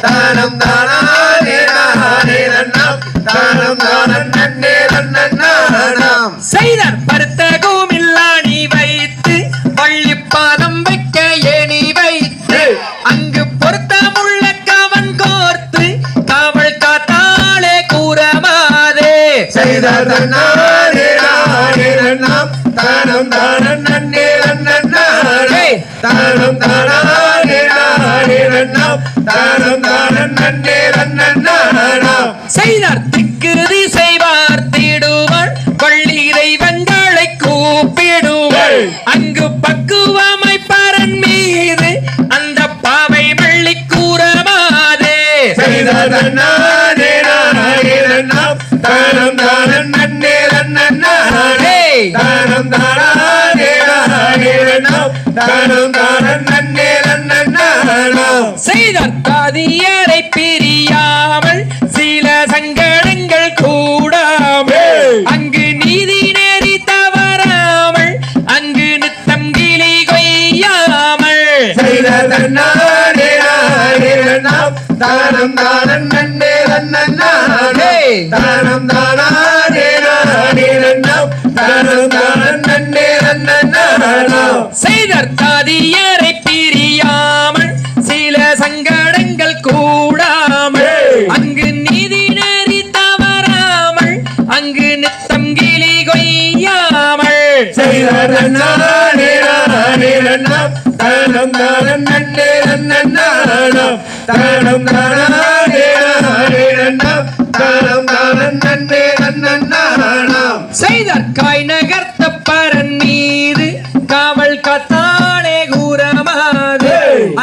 தானம் தானே நானே நன்னாம் தானம் தானம் நன்னே நன்னாம் செய்தார் பருத்த கோமில்லாணி வைத்து வள்ளிப்பாதம் வைக்க ஏணி வைத்து அங்கு பொருத்தமுள்ள கவன் கோர்த்து காவல் காத்தாளே கூறமாதே செய்தார் தன்னானே நானே நன்னாம் தானம் தானம் நன்னே நன்னானே தானம் தானே நானே நன்னாம் தானம் தானம் நன்னே நன்னானாம் செய்தார் திக்கு திசை பார்த்திடுவாள் பள்ளி தெய்வங்களை கூப்பிடுவாள் அங்கு பக்குவமை பரன் மீது அந்த பாவை வள்ளி கூறமாதே செய்தார் தன்னானே நானே நன்னாம் தானம் தானம் நன்னே நன்னானே தானம் தானே நானே நன்னாம் தானம் தானம் நன்னே நன்னானாம் செய்தார் தாதியரை பிரியாமல் சில சங்கடங்கள் கூடாமல் அங்கு நீதி நெறி தவறாமல் அங்கு நித்தம் கிளி கொய்யாமல் செய்தார் தன்னானே நானே நன்னாம் தானம் தானம் நன்னே நன்னானே தானம் தானே நானே நன்னாம் தானம் தானம் நன்னே நன்னானாம் செய்தார் தாதியரை பிரியாமல் சில சங்கடங்கள் கூடாமல் அங்கு நீதி நெறி தவறாமல் அங்கு நித்தம் கிளி கொய்யாமல் செய்தார் தன்னானே நானே நன்னாம் தானம் தானம் நன்னே நன்னானாம் தானம் தானே நானே நன்னாம் தானம் தானம் நன்னே நன்னானாம் செய்தார் காய் நகர்த்த பரன் மீது காவல் காத்தானே கூறமாது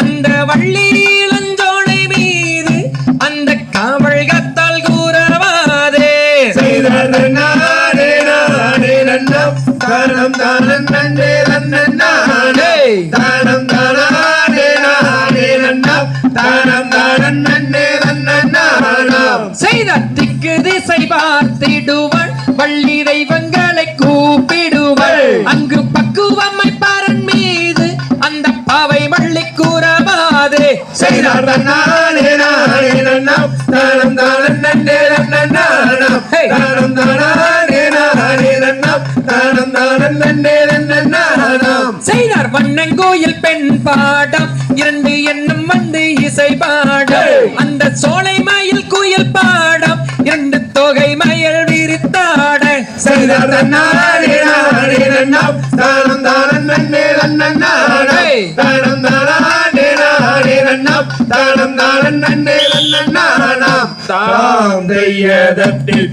அந்த வள்ளி இளஞ்சோலை மீது அந்த காவல் காத்தால் கூறமாதே செய்தார் தன்னானே நானே நன்னாம் தானம் தானம் நன்னே நன்னானே தானம் தானே நானே நன்னாம் தானம் தானம் நன்னே நன்னானாம் செய்தார் திக்கு திசை பார்த்திடுவாள் வள்ளி தெய்வங்களை கூப்பிடுவாள் அங்கு பக்குவமை பரன் மீது அந்த பாவை வள்ளி கூறமாதே செய்தார் தன்னானே நானே நன்னாம் தானம் தானம் நன்னே நன்னானாம் தானம் தானே நானே நன்னாம் தானம் தானம் நன்னே நன்னானாம் செய்தார் வண்ணங்கோயில் பெண் பாடம் இரண்டு எண்ணம் வந்து இசை பாடம் அந்த சோலை மயில் குயில் பாடம் இரண்டு தொகை மயில் விரித்தாட செய்தார் தன்னானே நானே நன்னாம் தானம் தானம் நன்னே நன்னானே தானம் தானே நானே நன்னாம் தானம் தானம் நன்னே நன்னானாம் தாம் தெய்யதத்தில்